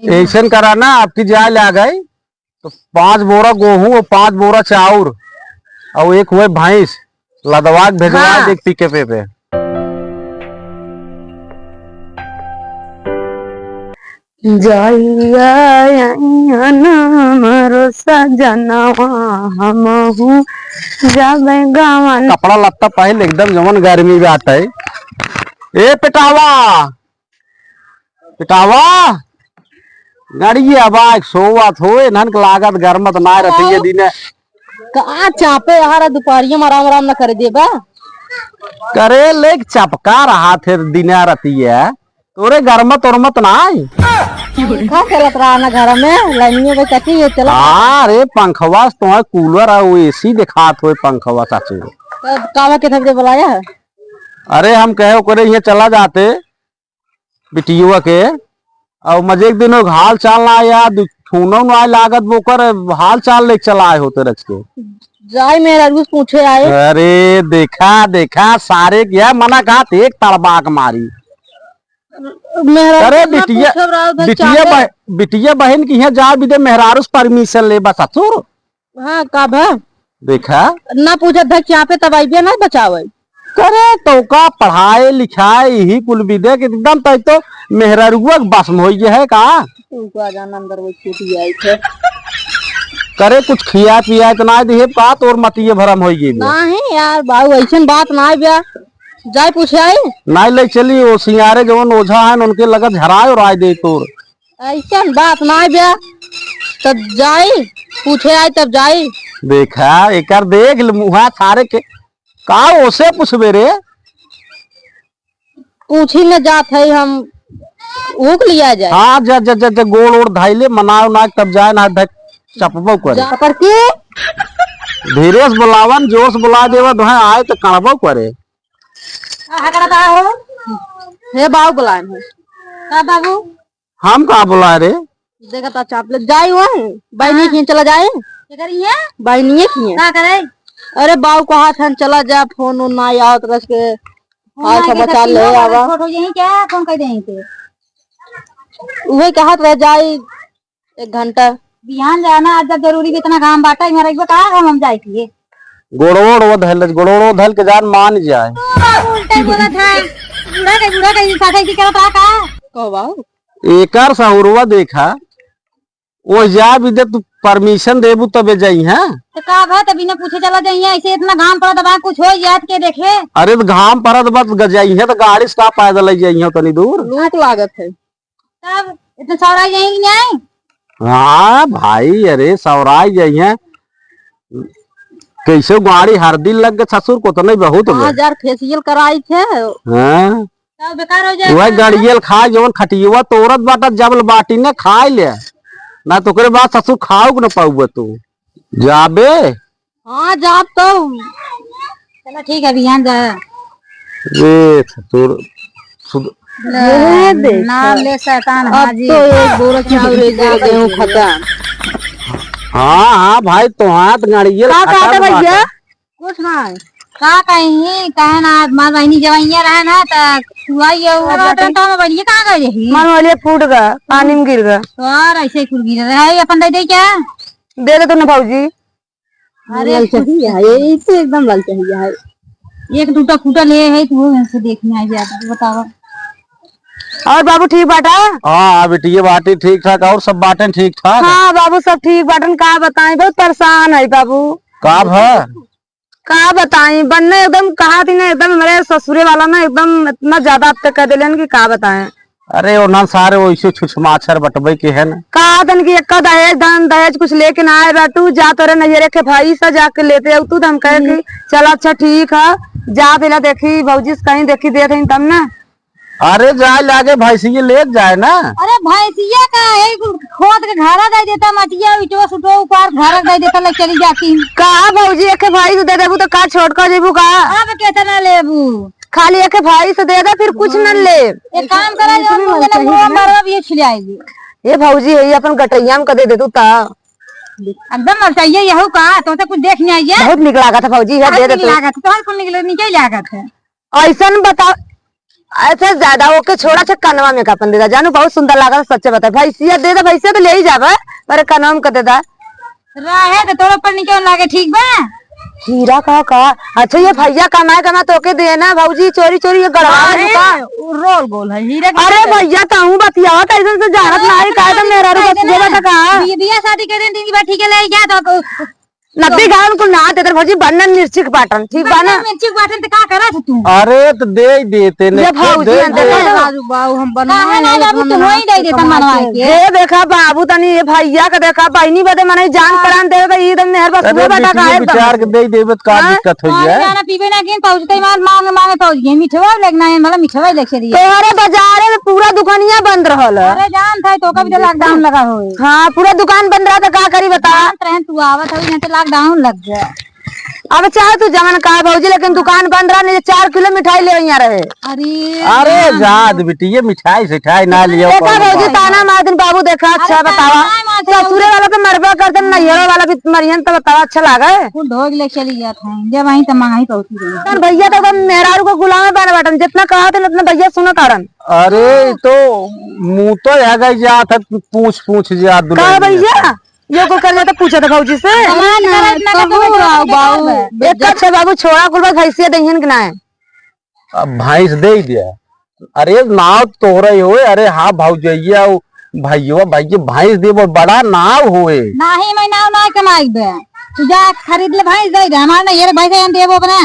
ऐसा कराना आपकी जाए ले आ गई तो 5 बोरा गेहूं और 5 बोरा चाउर और एक हुए भैंस लदवा भेजवा हाँ। देख पीके पे कपड़ा लत्ता पहन एकदम जमन गर्मी में आता है। ए पिटावा पिटावा गाड़ी आवाज सोवत हो नन लागत गर्मत ना रहती है दिन कहाँ चापे यार दोपहरिया में आराम आराम न करे देबा करे ले चपका रहा थे दिन रहती है तोरे गर्मत उर्मत ना खा चलत रहा ना घर में लाइनियों पे चटी है चला अरे पंखवा तो कूलर और एसी दिखात हो पंखवा चाची कावा के थक बुलाया है। अरे हम कहे करे यहाँ चला जाते बिटियुआ के और मजे एक दिन हाल चाल ना आया खूनो ना लागत बोकर हाल चाल ले चला आए होते रच के जाए मेरा रूस पूछे आए। अरे देखा देखा सारे क्या मना कहा थे एक तड़बाक मारी अरे बिटिया बिटिया बिटिया बहन की यहाँ जा भी दे मेहरारूस परमिशन ले बस ससुर हाँ कब है देखा ना पूछा धक यहाँ पे तबाइबिया ना बचावे करे तो का पढ़ाए लिखाए यही कुल विदे एकदम तो मेहरारुआ बस में हो है का अंदर वो छूटी आई थे करे कुछ खिया पिया इतना दिहे का तोर मतिये भरम हो गई नहीं यार बाबू ऐसा बात ना बिया जाए पूछे आई नहीं ले चली वो सिंगारे जवन ओझा है उनके लगत झराए और आए दे तोर ऐसा बात ना बिया तब जाए पूछे आई तब जाए देखा एक देख मुहा सारे के का ओसे पूछबे रे पूछी न जात है हम ऊक लिया जाए हाँ जा जा जा, जा गोड़ ओड़ धाइले मनाओ ना तब जाए ना चपबो करे पर के धीरे से बुलावन जोर से बुला देवा तो आए तो कड़बो करे हे बाबू बुलाए का बाबू हम कहा बुलाए रे देखा था चापले जाए वहाँ बहनी की चला जाए बहनी की क्या करे अरे बाबू कहा था चला जा फोन उन ना आओ तरस के हाल समाचार ले आवा यही क्या फोन कर देंगे वही कहा रह जाए 1 घंटा बिहान जाना आज जब जरूरी इतना काम बाटा हमारा एक कहा हम जाए थे गोड़ोड़ वो गोड़ोड़ धल के जान मान जाए उल्टा बोला था बूढ़ा का साथे की करता का को बाबू एकर सहुरवा देखा वो जा भी दे तू परमिशन देबू तबे जाई है तो का है तभी ना पूछे चला जाइए ऐसे इतना घाम पड़ा दबा कुछ हो याद के देखे अरे तो घाम पड़त बस गजाई है तो गाड़ी से का पैदल जाई है तनी दूर लूट लागत है तब इतना सौरा जाएंगे नहीं हाँ भाई अरे सौराई जाई है कैसे गाड़ी हर दिन लग गए ससुर को तो नहीं बहुत 5000 फेशियल कराई थे हाँ तब बेकार हो जाए वह गड़ियल खाए जवन खटियुआ तोरत बाटा जबल बाटी ने खाए ले ना तो करे बाद ससुर खाओ न पाऊ तू जाबे हाँ जाब तो चलो ठीक है बिहान जा ये ससुर ना ले शैतान हाजी अब तो एक बोरा चावल एक बोरा गेहूं खत्म हाँ हाँ भाई तो हाथ गड़ियल खाता भैया कुछ ना का कहीं कहे ना मां बहनी जवाइया रहे ना त सुआई तो में बनिए कहां गए रही मन वाले फूट गया पानी में गिर गया और ऐसे कुल गिर रहा है अपन दे दे क्या दे दे तो ना भाऊजी अरे चाहिए है इसे एकदम लाल चाहिए है एक टूटा फूटा ले है तो ऐसे देखने आ जाता बताओ और बाबू ठीक बाटा हाँ बेटी बाटी ठीक ठाक और सब बातें ठीक ठाक हाँ बाबू सब ठीक बाटन का बताएं बहुत परेशान है बाबू कब है का बताएं बनने एकदम कहा थी ना एकदम मेरे ससुरे वाला ना एकदम इतना ज्यादा अब तक कह दिले कि का बताएं अरे वो ना सारे वैसे छुछमाछर बटबे के है ना कहा था कि एक दहेज धन दहेज कुछ लेके ना आए बैठू जा तोरे नजरे के भाई सा जाके लेते तू हम कहे कि चल अच्छा ठीक है जा दिला देखी भौजी कहीं देखी दे थे तब ना अरे जाए लागे भैंसिया ले जाए ना अरे भैंसिया का खोद के घरा दे देता मटिया इटो सुटो ऊपर घर दे देता ले चली जाती कहा भौजी एक भाई से दे देबू तो का छोड़ कर जेबू का अब कितना लेबू खाली एक भाई से दे दे फिर कुछ न ले एक काम करा जो मुझे मरवा भी छिलाएगी ये भौजी है अपन गटैया में कर दे दे तू ता एकदम मर चाहिए यहू का तो कुछ देखने आई है बहुत निक लागत है भौजी है दे दे तो लागत तो कौन निकले निकल लागत है ऐसा बता अच्छा ज्यादा ओके छोड़ा छे कनवा में कपन दे दा जानू बहुत सुंदर लगा सच्चे बता भैंसिया दे दे भैंसिया तो ले ही जाबे पर कनवा में कर दे दा रहे तो तोरा पर निकल लागे ठीक बा हीरा का अच्छा ये भैया कमाए तो के देना भौजी चोरी चोरी ये गड़वा का रोल गोल है हीरा अरे भैया कहूं बतियावा कैसे से जानत नहीं का तो मेरा रू बस ये बता का ये बिया शादी के दिन दिन ठीक है ले गया तो नब्बे गाँव को ना देते भौजी बनन मिर्ची के बाटन ठीक बा ना मिर्ची के बाटन तो का करा तू अरे तो दे ही देते ने भौजी बाबू बाबू हम बनवाए ना बाबू तो होई दे देता मनवा के हे देखा बाबू तनी ये भैया का देखा बहनी बदे मने जान प्राण दे तो एकदम मेहर बस वो बता का है विचार के दे देबे का दिक्कत होई है खाना पीबे ना के पहुंचते मार मांग मांगे पहुंच गए मिठवा लगना है मतलब मिठवा लेके दिए तोरे बाजार में पूरा दुकानिया बंद रहल अरे जान था तो का भी लॉकडाउन लगा होए हां पूरा दुकान बंद रहा तो का करी बता तू आवत हो यहां तो लॉकडाउन लग गया अब चाहे तू जमन का भौजी लेकिन दुकान बंद रहा नहीं 4 किलो मिठाई ले यहाँ रहे अरे जाद बेटी ये मिठाई सिठाई ना लियो देखा भौजी ताना मार दिन बाबू देखा अच्छा बतावा ससुरे वाला तो मरबा करते नैहरा वाला भी मरियन तो बतावा अच्छा लगा ढोग ले चली जाता है जब वहीं तो मंगाई पहुंची भैया तो मेहरारू को गुलाम बन बाटन जितना कहा था उतना भैया सुनो कारण अरे तो मुंह तो है गई जात पूछ जा कहा भैया ये को कर जाता पूछा था भौजी से बाबू छोड़ा कुल भैंसिया दहियन के ना है भैंस दे दिया अरे नाव तोरे हो अरे हाँ भौजैया भाइयों भैया भैंस दे बड़ा नाव होए नहीं मैं नाव ना कमाई दे तू जा खरीद ले भैंस दे दे हमारे ना ये भैंस देबो अपने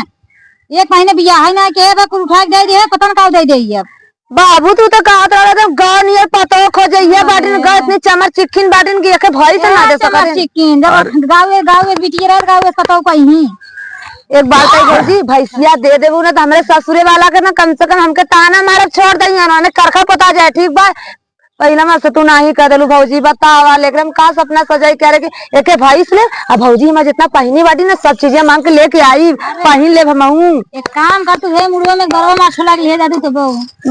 1 महीने बियाह है ना के कुल उठा के दे दे पतन का दे दे अब बाबू तू तो कहत रहा था गांव नियर पतो खोजइया बाटिन गांव इतनी चमर चिक्किन बाटिन की के भई से ना दे सकत चिक्किन जब गांव बिटिया रह गांव पतो कहीं एक बात है भौजी भैंसिया दे देबू ना तो हमरे ससुरे वाला के ना कम से कम हमके ताना मारब छोड़ दइया ना करखा पता जाए ठीक बा पहला में से तू नहीं कह देलू भौजी बतावा लेकिन का सपना सजाई करे कि एके भैंस ले अब भौजी मैं जितना पहनी बाटी ना सब चीजें मांग के लेके आई पहन ले हमहू एक काम कर तू हे मुड़वा में गरवा माछ लगी ले जा तू तो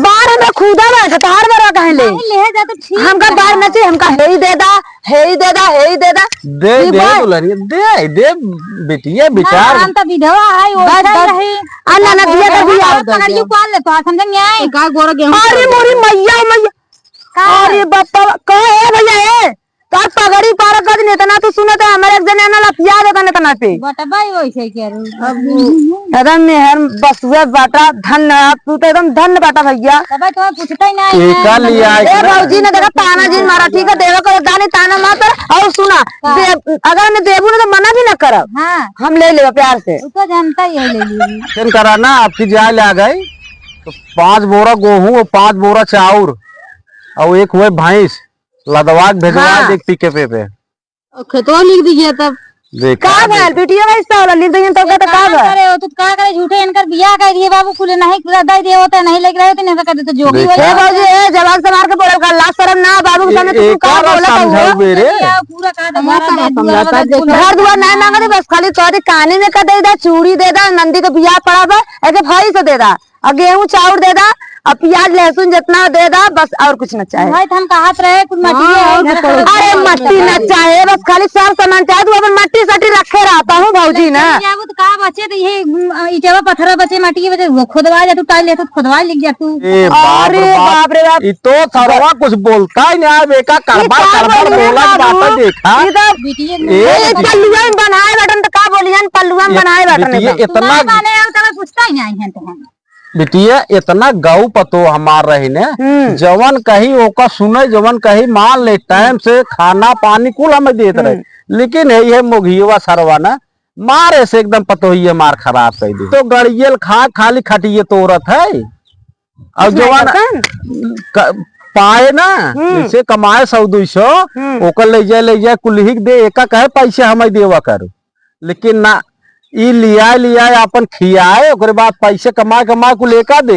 बाहर में खुदा बैठ तार बरा कहे ले जा तू ठीक हमका बाहर न चाहिए हमका हे ही दे दा हे ही दे दा हे ही दे दा दे दुल्हनिया दे बेटिया विचार हम तो विधवा है वो रही अन्ना न दिया तो दिया पकड़ियो कॉल ले तो समझ में आए का गोरा गेहूं अरे मोरी मैया अरे बापा कहे है भैया है तो पगड़ी पार कर दिन इतना तो सुनत है हमारे एक जने ना लफिया देता इतना पे बटा भाई वैसे कह रही एकदम मेहर बसुए बाटा धन तू तो एकदम धन बाटा भैया भाई तुम्हें पूछता ही नहीं टीका लिया ए भौजी ने देखा ताना जी मारा ठीक है देवा को दानी ताना मत और सुना अगर मैं देबू ना तो मना भी ना करब हां हम ले लेब प्यार से तू तो जानता ही है ले ली चल करा ना आपकी जाय ले आ गई तो 5 बोरा गेहूं और 5 बोरा चाउर और एक हुए भैंस लदवा भेजवा देख पिके पे खेतवा लिख दीजिए तब देखा का भल बिटिया वैसा वाला लिख दइयन तो का करे हो तू का करे झूठे इनकर बियाह कर दिए बाबू कुल नहीं दे दिए होता नहीं लेके रहे तो नहीं कर दे जोगी हो ए बाबू ए जवान से मार के बोल का लाज शर्म ना बाबू के सामने तू का बोला समझाऊ मेरे पूरा का घर दुआर नहीं मांगा बस खाली तोरे काने में का दे दा चूड़ी दे दा नंदी के बियाह पड़ा बा एके भाई से दे दा और गेहूं चाउर दे दा अब प्याज लहसुन जितना दे दा बस और कुछ न चाहे भाई हम कहत रहे कुछ मट्टी अरे मट्टी न चाहे बस खाली सब सामान चाहे तू अपन मट्टी सटी रखे रहता हूँ भौजी ना जाबू तो का बचे तो ये ईटवा पत्थर बचे मट्टी के बचे खुदवा जा तू टाइल ले तू खुदवा लिख जा तू अरे बाप रे बाप ये तो सरवा कुछ बोलता ही नहीं बेका करबा बोला बात देखा ये पल्लुआ बनाए बटन तो का बोलियन पल्लुआ बनाए बटन इतना बने तो पूछता ही नहीं है तो बिटिया इतना गौ पतो हमार रही ने जवन कहीं ओका सुने जवन कहीं मान ले टाइम से खाना पानी कुल हमें देते रहे लेकिन ये मोघिया सरवा ना मारे से एकदम पतो ही मार खराब कर दी तो गड़ियल खा खाली खटिए तोरत है और जवन पाए ना जैसे कमाए 100-200 ओकर ले जाए कुल ही दे एका कहे पैसे हमें देवा कर लेकिन ना ई लिया अपन खियाए ओकरे बाद पैसे कमाए को लेका दे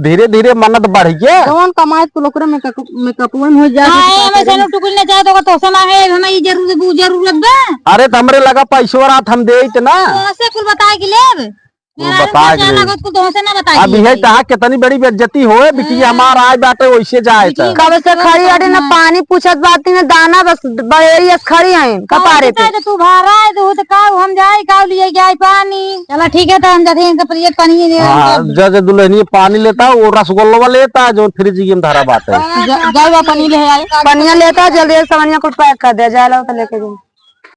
धीरे धीरे मन्नत बढ़ गया कौन कमाए तो लोकरे में कपुवन हो जाए हां मैं चलो टुकुल ने चाहे तो से मांगे हमें ये जरूरत बा अरे हमरे लगा पैसो रात हम दे इतना ऐसे कुल बताए कि लेब बता अब यही तहा कितनी बड़ी बेइज्जती होए बिटिया हमारा आए बाटे वैसे जाए त कब से खड़ी अरे ना पानी पूछत बाती ना दाना बस बड़ी खड़ी है कपारे पे तू भारा है तो का हम जाए का लिए जाए पानी चलो ठीक है तो हम जाते हैं इनका प्रिय पानी दे जज दुल्हनी पानी लेता वो रसगुल्ला लेता जो फ्रिज में धरा बात है जाओ पानी ले आए पानी लेता जल्दी सामानिया को पैक कर दे जाए लो तो लेके जाओ